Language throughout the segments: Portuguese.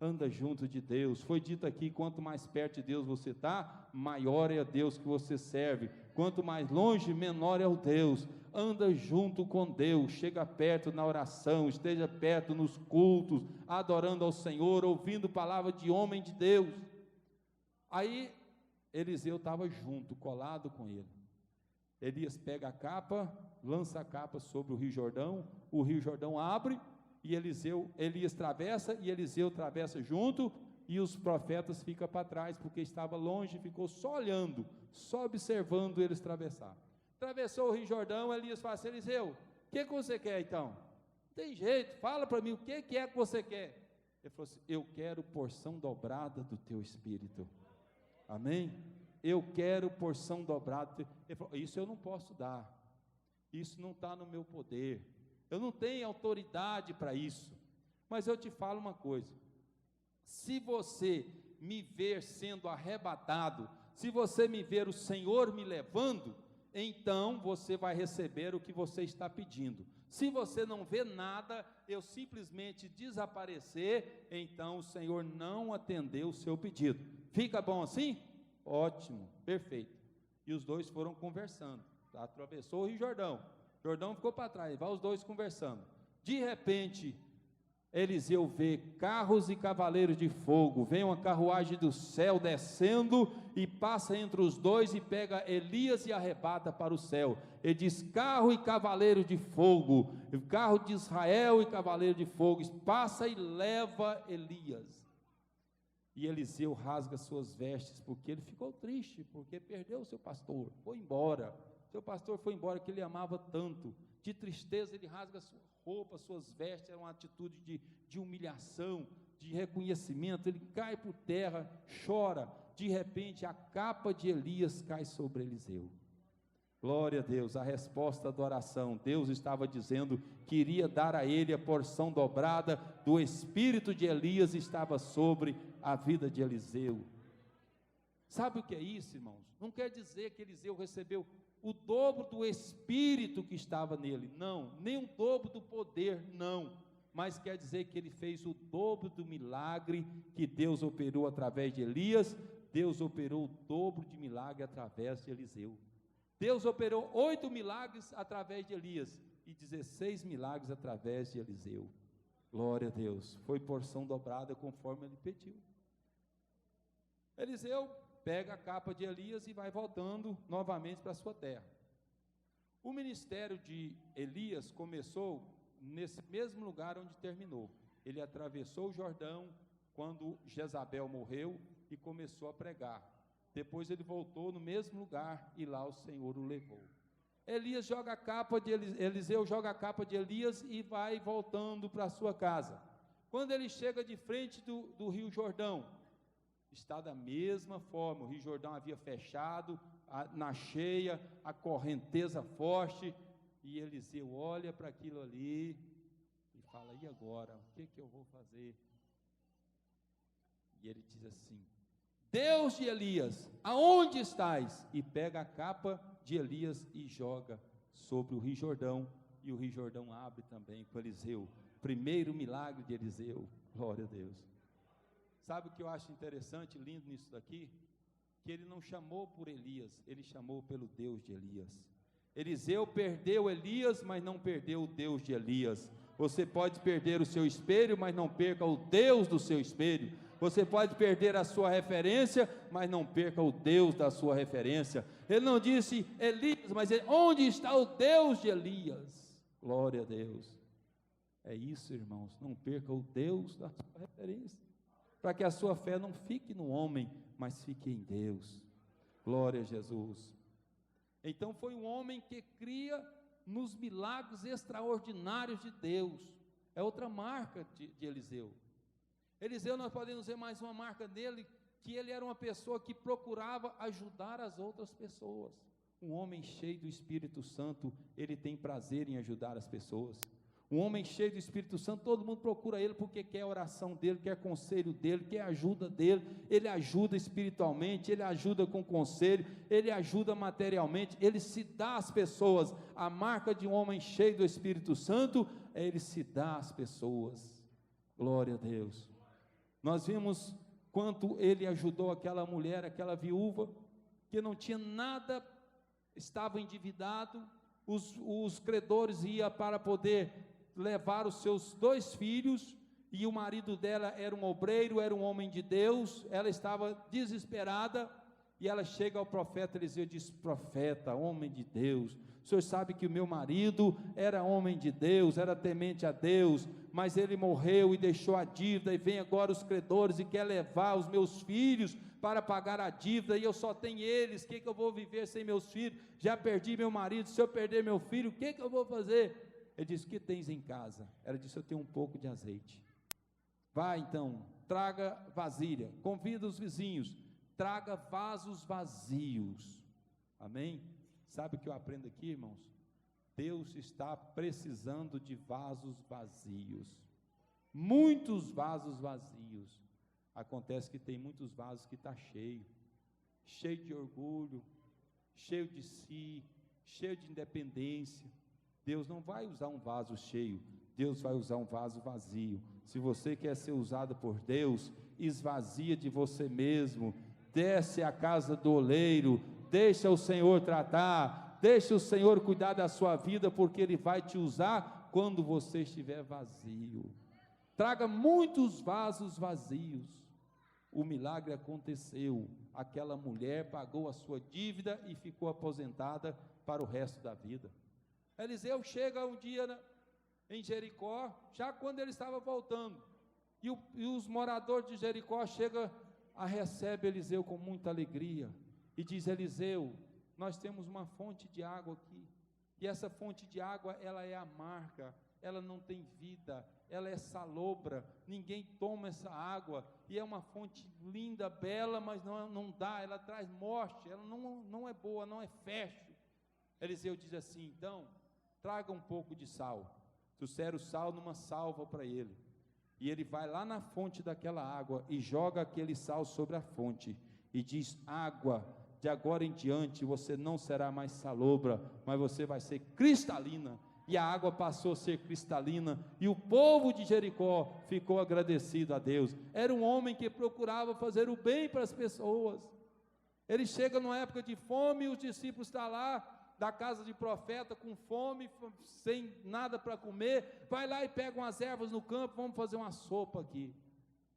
anda junto de Deus. Foi dito aqui, quanto mais perto de Deus você está, maior é o Deus que você serve. Quanto mais longe, menor é o Deus. Anda junto com Deus, chega perto na oração, esteja perto nos cultos, adorando ao Senhor, ouvindo palavra de homem de Deus. Aí Eliseu estava junto, colado com ele. Elias pega a capa, lança a capa sobre o Rio Jordão abre, e Elias atravessa, e Eliseu atravessa junto, e os profetas ficam para trás, porque estava longe, ficou só olhando, só observando eles atravessar. Atravessou o Rio Jordão, Elias fala assim: Eliseu, o que você quer então? Não tem jeito, fala para mim, o que é que você quer? Ele falou assim: eu quero porção dobrada do teu espírito. Amém? Eu quero porção dobrada. Ele falou: isso eu não posso dar, isso não está no meu poder, eu não tenho autoridade para isso. Mas eu te falo uma coisa: se você me ver sendo arrebatado, se você me ver o Senhor me levando, então você vai receber o que você está pedindo. Se você não vê nada, eu simplesmente desaparecer, então o Senhor não atendeu o seu pedido. Fica bom assim? Ótimo, perfeito. E os dois foram conversando. Atravessou o Rio Jordão, Jordão ficou para trás, vai os dois conversando. De repente, Eliseu vê carros e cavaleiros de fogo, vem uma carruagem do céu descendo e passa entre os dois e pega Elias e arrebata para o céu. Ele diz: carro e cavaleiro de fogo, carro de Israel e cavaleiro de fogo, passa e leva Elias. E Eliseu rasga suas vestes, porque ele ficou triste, porque perdeu o seu pastor, foi embora. Seu pastor foi embora, que ele amava tanto. De tristeza ele rasga sua roupa, suas vestes, era uma atitude de humilhação, de reconhecimento. Ele cai por terra, chora. De repente a capa de Elias cai sobre Eliseu. Glória a Deus, a resposta da oração. Deus estava dizendo que iria dar a ele a porção dobrada do espírito de Elias, estava sobre a vida de Eliseu. Sabe o que é isso, irmãos? Não quer dizer que Eliseu recebeu o dobro do espírito que estava nele, não, nem o dobro do poder, não, mas quer dizer que ele fez o dobro do milagre que Deus operou através de Elias. Deus operou o dobro de milagre através de Eliseu. Deus operou 8 milagres através de Elias e 16 milagres através de Eliseu. Glória a Deus, foi porção dobrada conforme ele pediu. Eliseu pega a capa de Elias e vai voltando novamente para a sua terra. O ministério de Elias começou nesse mesmo lugar onde terminou. Ele atravessou o Jordão quando Jezabel morreu e começou a pregar. Depois ele voltou no mesmo lugar e lá o Senhor o levou. Eliseu joga a capa de Elias e vai voltando para a sua casa. Quando ele chega de frente do Rio Jordão, está da mesma forma, o Rio Jordão havia fechado, na cheia, a correnteza forte, e Eliseu olha para aquilo ali e fala: e agora? O que eu vou fazer? E ele diz assim: Deus de Elias, aonde estás? E pega a capa de Elias e joga sobre o Rio Jordão, e o Rio Jordão abre também com Eliseu. Primeiro milagre de Eliseu, glória a Deus. Sabe o que eu acho interessante, lindo nisso daqui? Que ele não chamou por Elias, ele chamou pelo Deus de Elias. Eliseu perdeu Elias, mas não perdeu o Deus de Elias. Você pode perder o seu espelho, mas não perca o Deus do seu espelho. Você pode perder a sua referência, mas não perca o Deus da sua referência. Ele não disse Elias, mas onde está o Deus de Elias? Glória a Deus. É isso, irmãos, não perca o Deus da sua referência, para que a sua fé não fique no homem, mas fique em Deus. Glória a Jesus. Então foi um homem que cria nos milagres extraordinários de Deus. É outra marca de Eliseu. Eliseu, nós podemos ver mais uma marca dele, que ele era uma pessoa que procurava ajudar as outras pessoas. Um homem cheio do Espírito Santo, ele tem prazer em ajudar as pessoas. Um homem cheio do Espírito Santo, todo mundo procura ele porque quer a oração dele, quer conselho dele, quer a ajuda dele. Ele ajuda espiritualmente, ele ajuda com conselho, ele ajuda materialmente, ele se dá às pessoas. A marca de um homem cheio do Espírito Santo é ele se dá às pessoas. Glória a Deus. Nós vimos quanto ele ajudou aquela mulher, aquela viúva, que não tinha nada, estava endividado, os credores iam para poder levar os seus 2 filhos, e o marido dela era um obreiro, era um homem de Deus, ela estava desesperada, e ela chega ao profeta Eliseu e diz: profeta, homem de Deus, o senhor sabe que o meu marido era homem de Deus, era temente a Deus, mas ele morreu e deixou a dívida, e vem agora os credores e quer levar os meus filhos para pagar a dívida, e eu só tenho eles, o que eu vou viver sem meus filhos? Já perdi meu marido, se eu perder meu filho, o que eu vou fazer? Ele disse: o que tens em casa? Ela disse: eu tenho um pouco de azeite. Vai então, traga vasilha, convida os vizinhos, traga vasos vazios. Amém? Sabe o que eu aprendo aqui, irmãos? Deus está precisando de vasos vazios, muitos vasos vazios. Acontece que tem muitos vasos que está cheio de orgulho, cheio de si, cheio de independência. Deus não vai usar um vaso cheio, Deus vai usar um vaso vazio. Se você quer ser usado por Deus, esvazia de você mesmo, desce à casa do oleiro, deixa o Senhor tratar, deixa o Senhor cuidar da sua vida, porque Ele vai te usar quando você estiver vazio. Traga muitos vasos vazios. O milagre aconteceu, aquela mulher pagou a sua dívida e ficou aposentada para o resto da vida. Eliseu chega um dia em Jericó, já quando ele estava voltando, e os moradores de Jericó recebe Eliseu com muita alegria, e diz: Eliseu, nós temos uma fonte de água aqui, e essa fonte de água, ela é amarga, ela não tem vida, ela é salobra, ninguém toma essa água, e é uma fonte linda, bela, mas não dá, ela traz morte, ela não é boa, não é fértil. Eliseu diz assim: então, traga um pouco de sal. Trouxeram o sal numa salva para ele, e ele vai lá na fonte daquela água, e joga aquele sal sobre a fonte, e diz: água, de agora em diante, você não será mais salobra, mas você vai ser cristalina. E a água passou a ser cristalina, e o povo de Jericó ficou agradecido a Deus. Era um homem que procurava fazer o bem para as pessoas. Ele chega numa época de fome, e os discípulos estão lá, da casa de profeta, com fome, sem nada para comer, vai lá e pega umas ervas no campo, vamos fazer uma sopa aqui.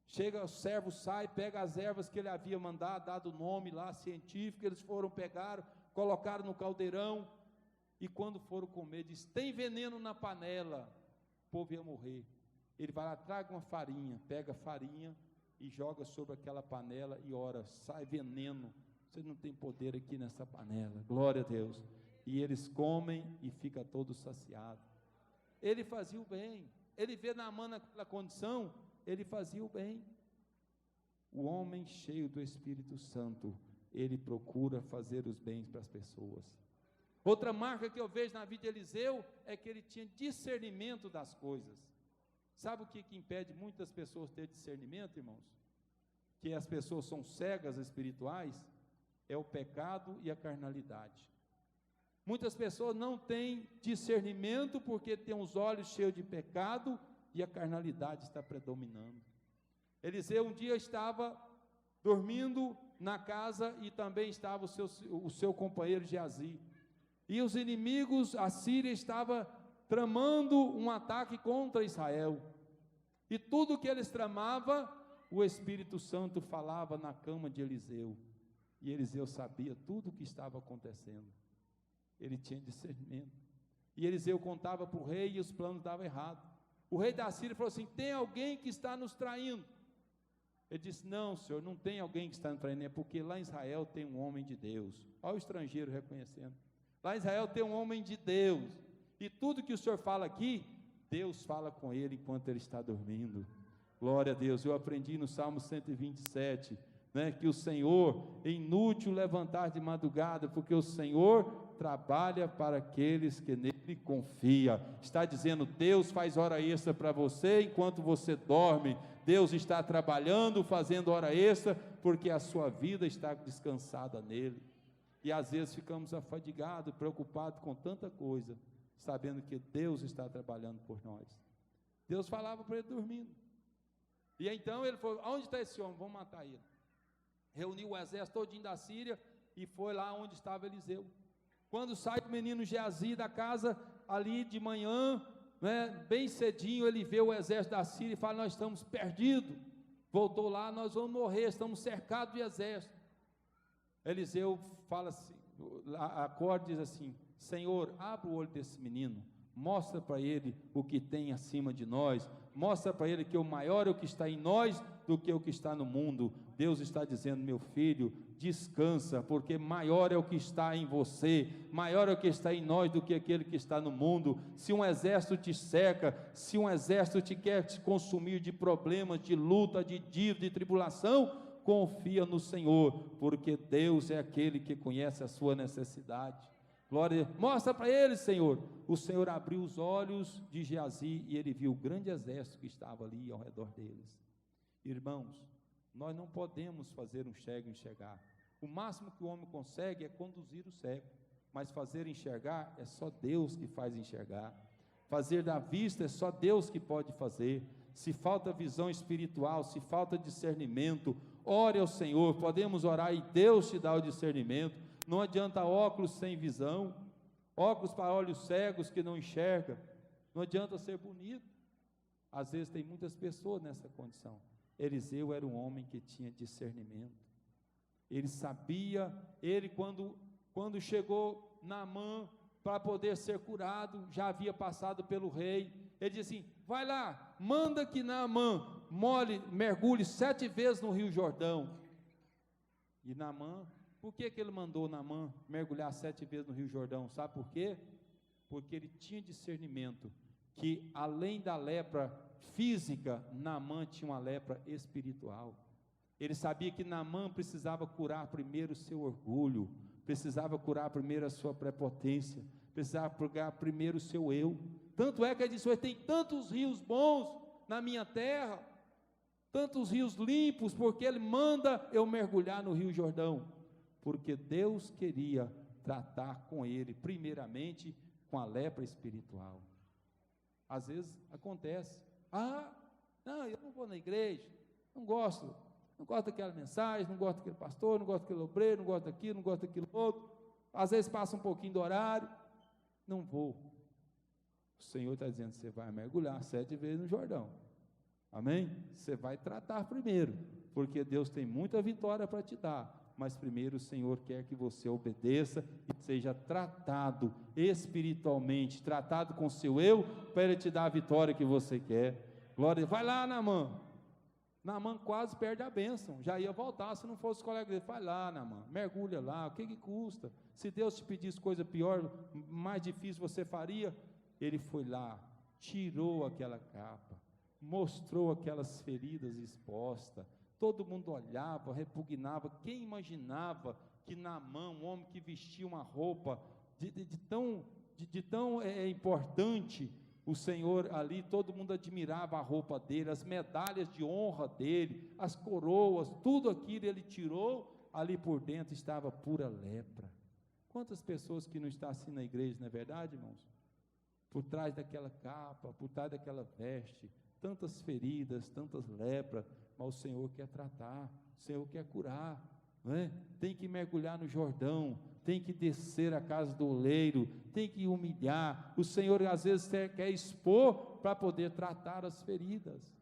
Chega, o servo sai, pega as ervas que ele havia mandado, dado o nome lá, científico, eles foram, pegaram, colocaram no caldeirão, e quando foram comer, diz: tem veneno na panela, o povo ia morrer. Ele vai lá, traga uma farinha, pega a farinha e joga sobre aquela panela e ora: sai veneno, você não tem poder aqui nessa panela, glória a Deus. E eles comem e fica todo saciado. Ele fazia o bem, ele vê Naamã naquela condição, ele fazia o bem. O homem cheio do Espírito Santo, ele procura fazer os bens para as pessoas. Outra marca que eu vejo na vida de Eliseu, é que ele tinha discernimento das coisas. Sabe o que impede muitas pessoas ter discernimento, irmãos? Que as pessoas são cegas espirituais, é o pecado e a carnalidade. Muitas pessoas não têm discernimento, porque têm os olhos cheios de pecado, e a carnalidade está predominando. Eliseu um dia estava dormindo na casa, e também estava o seu companheiro Geazi, e os inimigos, a Síria, estava tramando um ataque contra Israel, e tudo que eles tramavam, o Espírito Santo falava na cama de Eliseu, e Eliseu sabia tudo o que estava acontecendo. Ele tinha discernimento, e Eliseu contava para o rei, e os planos davam errado. O rei da Síria falou assim: tem alguém que está nos traindo? Ele disse: não, senhor, não tem alguém que está nos traindo, é porque lá em Israel tem um homem de Deus. Olha o estrangeiro reconhecendo, lá em Israel tem um homem de Deus, e tudo que o senhor fala aqui, Deus fala com ele enquanto ele está dormindo. Glória a Deus. Eu aprendi no Salmo 127, que o Senhor é inútil levantar de madrugada, porque o Senhor trabalha para aqueles que nele confia. Está dizendo: Deus faz hora extra para você enquanto você dorme. Deus está trabalhando, fazendo hora extra, porque a sua vida está descansada nele. E às vezes ficamos afadigados, preocupados com tanta coisa, sabendo que Deus está trabalhando por nós. Deus falava para ele dormindo, E então ele falou: aonde está esse homem? Vamos matar ele. Reuniu o exército todinho da Síria e foi lá onde estava Eliseu. Quando sai o menino Geazi da casa, ali de manhã, né, bem cedinho, ele vê o exército da Síria e fala: nós estamos perdidos. Voltou lá, nós vamos morrer, estamos cercados de exército. Eliseu fala assim, acorda e diz assim: Senhor, abre o olho desse menino, mostra para ele o que tem acima de nós, mostra para ele que o maior é o que está em nós do que o que está no mundo. Deus está dizendo: meu filho, descansa, porque maior é o que está em você, maior é o que está em nós do que aquele que está no mundo. Se um exército te cerca, se um exército te quer te consumir de problemas, de luta, de dívida, de tribulação, confia no Senhor, porque Deus é aquele que conhece a sua necessidade. Glória, mostra para ele, Senhor. O Senhor abriu os olhos de Geazi e ele viu o grande exército que estava ali ao redor deles. Irmãos, nós não podemos fazer um cego enxergar. O máximo que o homem consegue é conduzir o cego, mas fazer enxergar é só Deus que faz enxergar. Fazer da vista é só Deus que pode fazer. Se falta visão espiritual, se falta discernimento, ore ao Senhor. Podemos orar e Deus te dá o discernimento. Não adianta óculos sem visão, óculos para olhos cegos que não enxergam. Não adianta ser bonito. Às vezes tem muitas pessoas nessa condição. Eliseu era um homem que tinha discernimento. Ele sabia, quando chegou Naamã para poder ser curado, já havia passado pelo rei. Ele disse assim: vai lá, manda que Naamã mergulhe 7 vezes no rio Jordão. E Naamã, por que ele mandou Naamã mergulhar 7 vezes no rio Jordão? Sabe por quê? Porque ele tinha discernimento, que além da lepra física, Naamã tinha uma lepra espiritual. Ele sabia que Naamã precisava curar primeiro o seu orgulho, precisava curar primeiro a sua prepotência, precisava curar primeiro o seu eu. Tanto é que ele disse: tem tantos rios bons na minha terra, tantos rios limpos, porque ele manda eu mergulhar no rio Jordão, porque Deus queria tratar com ele, primeiramente com a lepra espiritual. Às vezes acontece: não, eu não vou na igreja, não gosto daquela mensagem, não gosto daquele pastor, não gosto daquele obreiro, não gosto daquilo, não gosto daquilo outro. Às vezes passa um pouquinho do horário, não vou. O Senhor está dizendo: você vai mergulhar 7 vezes no Jordão, amém? Você vai tratar primeiro, porque Deus tem muita vitória para te dar, mas primeiro o Senhor quer que você obedeça e seja tratado espiritualmente, tratado com seu eu, para Ele te dar a vitória que você quer. Glória, vai lá, Naamã. Naamã quase perde a bênção, já ia voltar se não fosse o colega dele. Vai lá, Naamã, mergulha lá, o que custa? Se Deus te pedisse coisa pior, mais difícil, você faria? Ele foi lá, tirou aquela capa, mostrou aquelas feridas expostas. Todo mundo olhava, repugnava. Quem imaginava que Naamã, um homem que vestia uma roupa de tão importante, o Senhor ali, todo mundo admirava a roupa dele, as medalhas de honra dele, as coroas, tudo aquilo ele tirou. Ali por dentro estava pura lepra. Quantas pessoas que não estão assim na igreja, não é verdade, irmãos? Por trás daquela capa, por trás daquela veste, tantas feridas, tantas lepras, mas o Senhor quer tratar, o Senhor quer curar, não é? Tem que mergulhar no Jordão, tem que descer a casa do oleiro, tem que humilhar. O Senhor às vezes quer expor para poder tratar as feridas.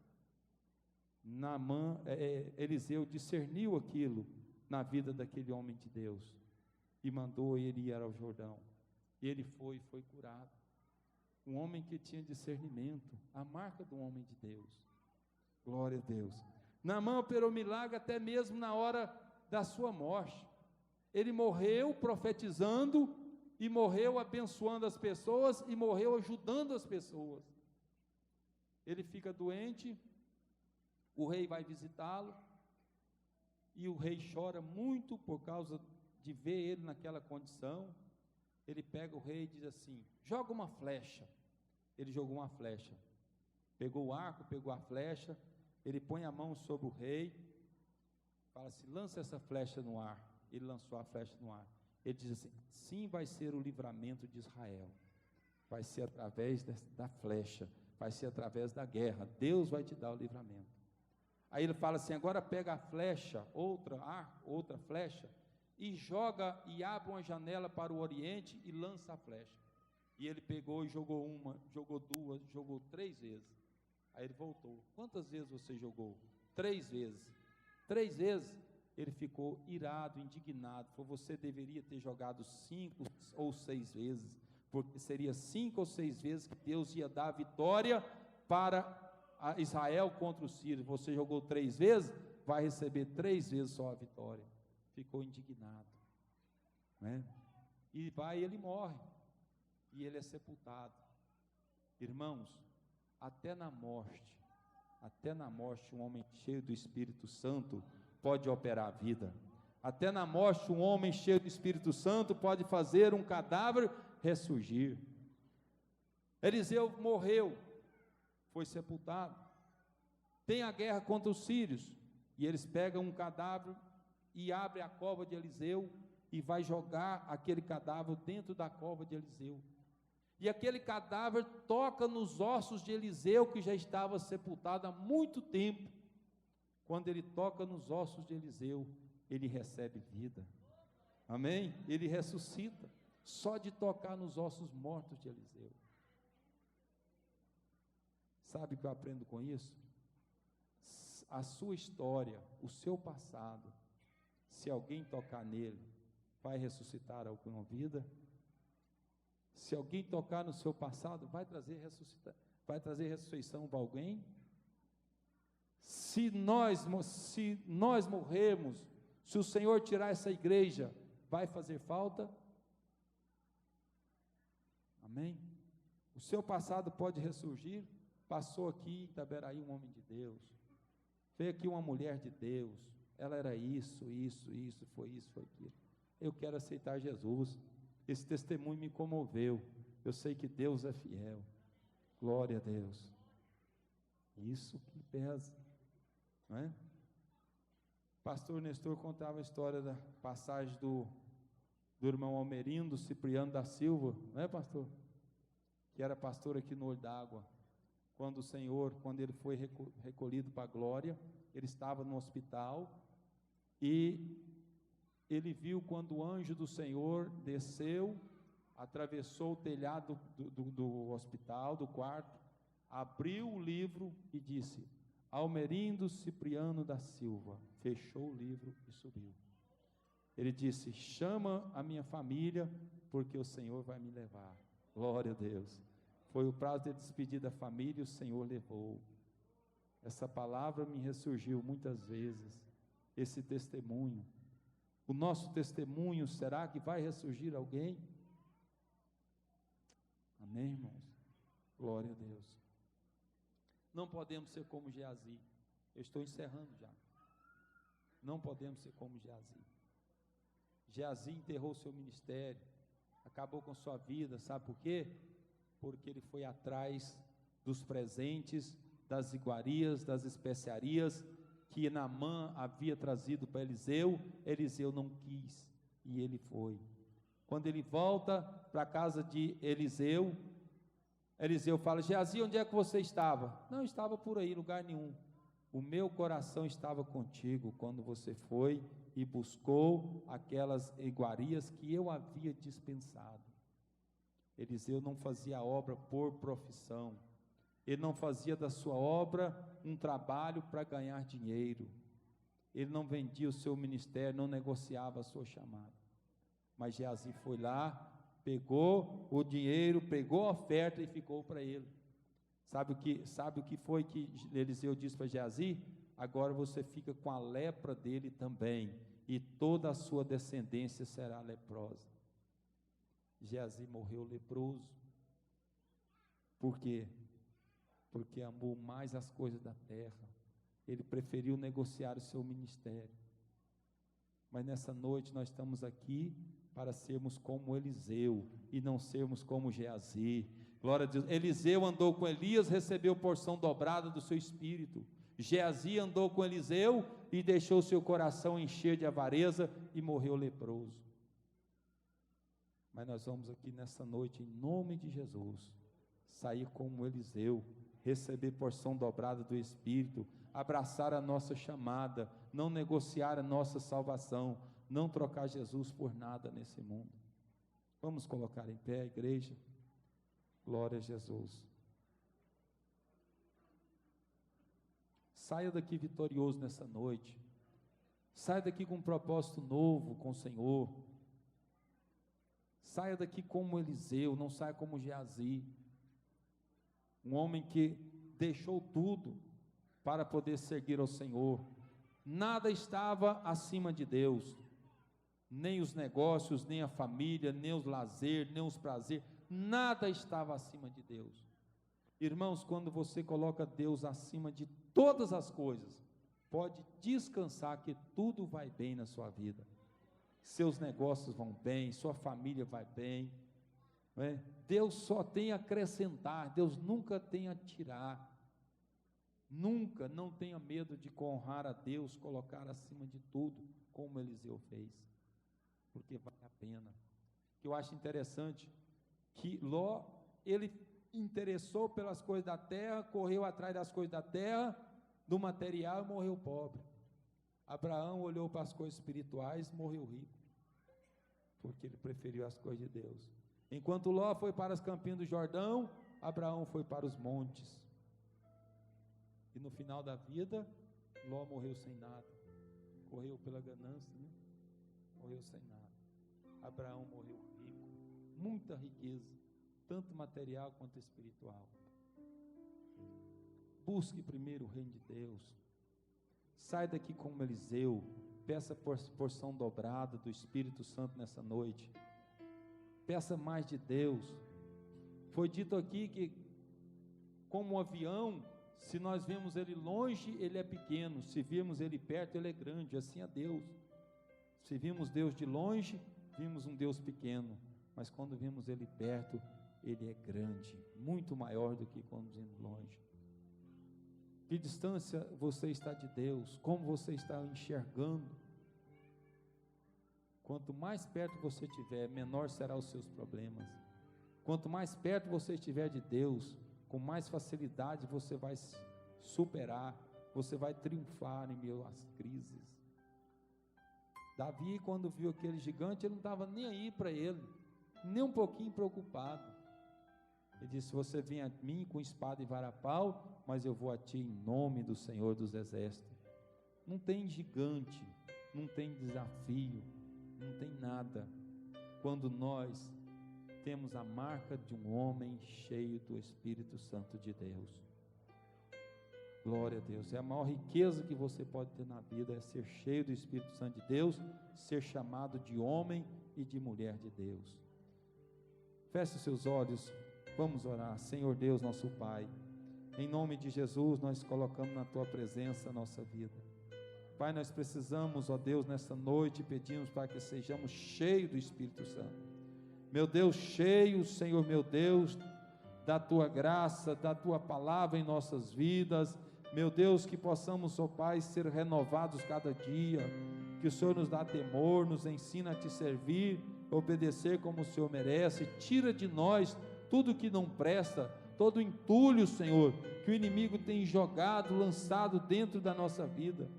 Eliseu discerniu aquilo na vida daquele homem de Deus e mandou ele ir ao Jordão. Ele foi curado. Um homem que tinha discernimento, a marca do homem de Deus. Glória a Deus. Naamã operou milagre até mesmo na hora da sua morte. Ele morreu profetizando, e morreu abençoando as pessoas, e morreu ajudando as pessoas. Ele fica doente, o rei vai visitá-lo, e o rei chora muito por causa de ver ele naquela condição. Ele pega o rei e diz assim: joga uma flecha. Ele jogou uma flecha, pegou o arco, pegou a flecha, ele põe a mão sobre o rei, fala assim: lança essa flecha no ar. Ele lançou a flecha no ar. Ele diz assim: sim, vai ser o livramento de Israel, vai ser através da flecha, vai ser através da guerra, Deus vai te dar o livramento. Aí ele fala assim: agora pega a flecha, outra flecha, e joga e abre uma janela para o oriente e lança a flecha. E ele pegou e jogou uma, jogou duas, jogou 3 vezes. Aí ele voltou: quantas vezes você jogou? 3 vezes. 3 vezes. Ele ficou irado, indignado. Falou: você deveria ter jogado 5 ou 6 vezes, porque seria 5 ou 6 vezes que Deus ia dar a vitória para Israel contra os sírios. Você jogou 3 vezes, vai receber 3 vezes só a vitória. Ficou indignado, né? E ele morre, e ele é sepultado. Irmãos, até na morte, um homem cheio do Espírito Santo pode operar a vida. Até na morte, um homem cheio do Espírito Santo pode fazer um cadáver ressurgir. Eliseu morreu, foi sepultado. Tem a guerra contra os sírios, e eles pegam um cadáver e abrem a cova de Eliseu, e vai jogar aquele cadáver dentro da cova de Eliseu. E aquele cadáver toca nos ossos de Eliseu, que já estava sepultado há muito tempo. Quando ele toca nos ossos de Eliseu, ele recebe vida. Amém? Ele ressuscita, só de tocar nos ossos mortos de Eliseu. Sabe o que eu aprendo com isso? A sua história, o seu passado, se alguém tocar nele, vai ressuscitar alguma vida? Se alguém tocar no seu passado, vai trazer ressurreição para alguém? Se nós morrermos, se o Senhor tirar essa igreja, vai fazer falta? Amém? O seu passado pode ressurgir. Passou aqui em Itaberaí um homem de Deus, veio aqui uma mulher de Deus, ela era isso, foi aquilo. Eu quero aceitar Jesus. Esse testemunho me comoveu. Eu sei que Deus é fiel. Glória a Deus. Isso que pesa, não é? Pastor Nestor contava a história da passagem do irmão Almerindo Cipriano da Silva, não é, pastor? Que era pastor aqui no Olho d'Água. Quando ele foi recolhido para a glória, ele estava no hospital, e ele viu quando o anjo do Senhor desceu, atravessou o telhado do hospital, do quarto, abriu o livro e disse: Almerindo Cipriano da Silva. Fechou o livro e subiu. Ele disse: chama a minha família, porque o Senhor vai me levar. Glória a Deus. Foi o prazo de despedir da família, e o Senhor levou. Essa palavra me ressurgiu muitas vezes, esse testemunho. O nosso testemunho, será que vai ressurgir alguém? Amém, irmãos? Glória a Deus. Não podemos ser como Geazi. Eu estou encerrando já. Não podemos ser como Geazi. Geazi enterrou seu ministério, acabou com sua vida, sabe por quê? Porque ele foi atrás dos presentes, das iguarias, das especiarias que Naamã havia trazido para Eliseu. Eliseu não quis, e ele foi. Quando ele volta para a casa de Eliseu, Eliseu fala: Geazi, onde é que você estava? Não estava por aí, lugar nenhum. O meu coração estava contigo quando você foi e buscou aquelas iguarias que eu havia dispensado. Eliseu não fazia a obra por profissão. Ele não fazia da sua obra um trabalho para ganhar dinheiro. Ele não vendia o seu ministério, não negociava a sua chamada. Mas Geazi foi lá, pegou o dinheiro, pegou a oferta e ficou para ele. Sabe o que foi que Eliseu disse para Geazi? Agora você fica com a lepra dele também, e toda a sua descendência será leprosa. Geazi morreu leproso. Por quê? Porque amou mais as coisas da terra. Ele preferiu negociar o seu ministério. Mas nessa noite nós estamos aqui para sermos como Eliseu e não sermos como Geazi. Glória a Deus. Eliseu andou com Elias, recebeu porção dobrada do seu espírito. Geazi andou com Eliseu e deixou seu coração encher de avareza e morreu leproso. Mas nós vamos aqui nessa noite, em nome de Jesus, sair como Eliseu, receber porção dobrada do Espírito, abraçar a nossa chamada, não negociar a nossa salvação, não trocar Jesus por nada nesse mundo. Vamos colocar em pé, igreja. Glória a Jesus. Saia daqui vitorioso nessa noite. Saia daqui com um propósito novo com o Senhor. Saia daqui como Eliseu, não saia como Geazi. Um homem que deixou tudo para poder seguir ao Senhor. Nada estava acima de Deus. Nem os negócios, nem a família, nem os lazer, nem os prazeres. Nada estava acima de Deus. Irmãos, quando você coloca Deus acima de todas as coisas, pode descansar que tudo vai bem na sua vida. Seus negócios vão bem, sua família vai bem, não é? Deus só tem a acrescentar, Deus nunca tem a tirar. Nunca, não tenha medo de honrar a Deus, colocar acima de tudo, como Eliseu fez, porque vale a pena. Que eu acho interessante que Ló, ele interessou pelas coisas da terra, correu atrás das coisas da terra, do material, e morreu pobre. Abraão olhou para as coisas espirituais, morreu rico, porque ele preferiu as coisas de Deus. Enquanto Ló foi para os campinhos do Jordão, Abraão foi para os montes. E no final da vida, Ló morreu sem nada, correu pela ganância, né? Morreu sem nada. Abraão morreu rico, muita riqueza, tanto material quanto espiritual. Busque primeiro o reino de Deus. Sai daqui como Eliseu, peça porção dobrada do Espírito Santo nessa noite. Peça mais de Deus. Foi dito aqui que, como um avião, se nós vemos ele longe, ele é pequeno, se virmos ele perto, ele é grande. Assim é Deus. Se vimos Deus de longe, vimos um Deus pequeno, mas quando vimos ele perto, ele é grande, muito maior do que quando vimos longe. Que distância você está de Deus? Como você está enxergando? Quanto mais perto você estiver, menor serão os seus problemas. Quanto mais perto você estiver de Deus, com mais facilidade você vai superar, você vai triunfar em meio às crises. Davi, quando viu aquele gigante, ele não estava nem aí para ele, nem um pouquinho preocupado. Ele disse: você vem a mim com espada e varapau, mas eu vou a ti em nome do Senhor dos Exércitos. Não tem gigante, não tem desafio, não tem nada, quando nós temos a marca de um homem cheio do Espírito Santo de Deus. Glória a Deus. É a maior riqueza que você pode ter na vida, é ser cheio do Espírito Santo de Deus, ser chamado de homem e de mulher de Deus. Feche os seus olhos, vamos orar. Senhor Deus, nosso Pai, em nome de Jesus, nós colocamos na Tua presença a nossa vida. Pai, nós precisamos, ó Deus, nessa noite, pedimos para que sejamos cheios do Espírito Santo. Meu Deus, cheio, Senhor, meu Deus, da Tua graça, da Tua palavra em nossas vidas. Meu Deus, que possamos, ó Pai, ser renovados cada dia, que o Senhor nos dá temor, nos ensina a Te servir, obedecer como o Senhor merece. Tira de nós tudo que não presta, todo entulho, Senhor, que o inimigo tem jogado, lançado dentro da nossa vida.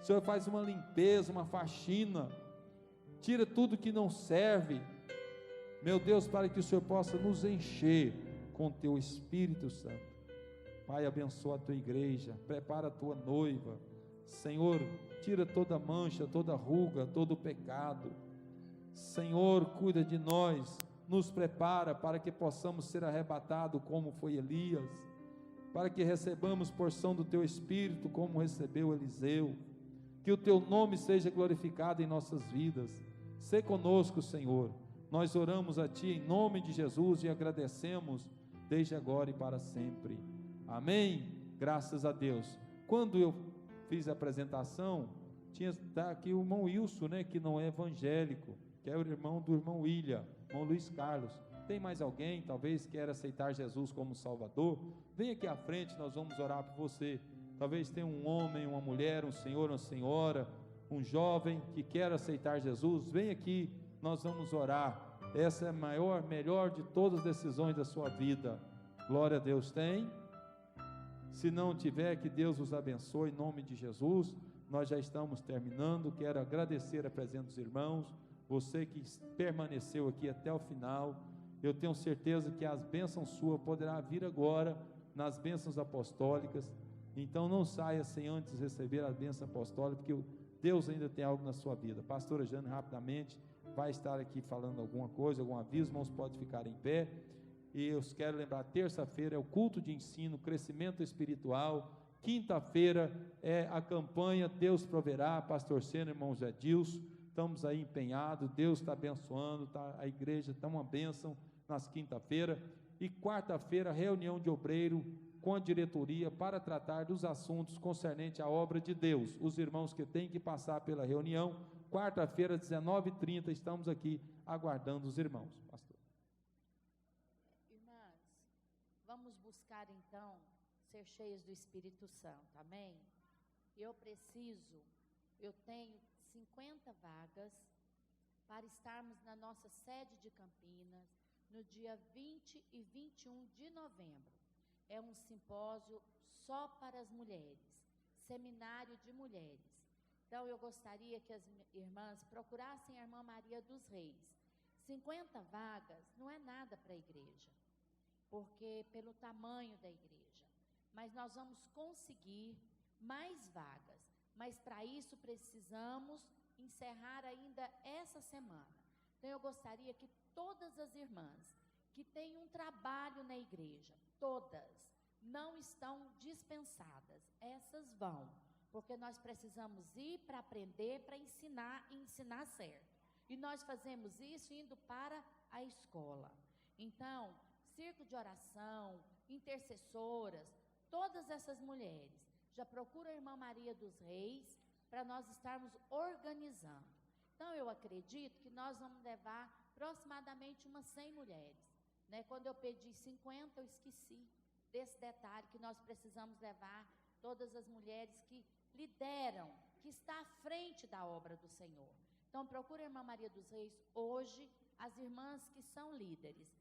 O Senhor faz uma limpeza, uma faxina, tira tudo que não serve, meu Deus, para que o Senhor possa nos encher com Teu Espírito Santo. Pai, abençoa a Tua igreja, prepara a Tua noiva, Senhor, tira toda mancha, toda ruga, todo pecado. Senhor, cuida de nós, nos prepara para que possamos ser arrebatados como foi Elias, para que recebamos porção do Teu Espírito como recebeu Eliseu. Que o Teu nome seja glorificado em nossas vidas. Sê conosco, Senhor. Nós oramos a Ti em nome de Jesus e agradecemos desde agora e para sempre. Amém? Graças a Deus. Quando eu fiz a apresentação, tinha aqui o irmão Wilson, né, que não é evangélico, que é o irmão do irmão William, irmão Luiz Carlos. Tem mais alguém, talvez queira aceitar Jesus como Salvador? Vem aqui à frente, nós vamos orar por você. Talvez tenha um homem, uma mulher, um senhor, uma senhora, um jovem que quer aceitar Jesus. Vem aqui, nós vamos orar. Essa é a maior, melhor de todas as decisões da sua vida. Glória a Deus. Tem? Se não tiver, que Deus os abençoe em nome de Jesus. Nós já estamos terminando. Quero agradecer a presença dos irmãos, você que permaneceu aqui até o final. Eu tenho certeza que as bênçãos suas poderá vir agora nas bênçãos apostólicas. Então não saia sem antes receber a bênção apostólica, porque Deus ainda tem algo na sua vida. Pastora Jane rapidamente vai estar aqui falando alguma coisa, algum aviso. Irmãos, pode ficar em pé. E eu quero lembrar, terça-feira é o culto de ensino, crescimento espiritual. Quinta-feira é a campanha Deus Proverá, pastor Sena, irmão Zé Dilson. Estamos aí empenhados, Deus está abençoando, a igreja está uma bênção nas quinta-feira. E quarta-feira, reunião de obreiro com a diretoria para tratar dos assuntos concernentes à obra de Deus. Os irmãos que têm que passar pela reunião, quarta-feira, 19h30, estamos aqui aguardando os irmãos. Pastor. Irmãs, vamos buscar então ser cheias do Espírito Santo, amém? Eu tenho 50 vagas para estarmos na nossa sede de Campinas no dia 20 e 21 de novembro. É um simpósio só para as mulheres, seminário de mulheres. Então eu gostaria que as irmãs procurassem a irmã Maria dos Reis. 50 vagas não é nada para a igreja, porque pelo tamanho da igreja, mas nós vamos conseguir mais vagas, mas para isso precisamos encerrar ainda essa semana. Então eu gostaria que todas as irmãs que têm um trabalho na igreja, todas, não estão dispensadas, essas vão, porque nós precisamos ir para aprender, para ensinar e ensinar certo, e nós fazemos isso indo para a escola. Então, círculo de oração, intercessoras, todas essas mulheres, já procura a irmã Maria dos Reis, para nós estarmos organizando. Então eu acredito que nós vamos levar aproximadamente umas 100 mulheres, né? Quando eu pedi 50, eu esqueci desse detalhe, que nós precisamos levar todas as mulheres que lideram, que está à frente da obra do Senhor. Então procura a irmã Maria dos Reis hoje, as irmãs que são líderes,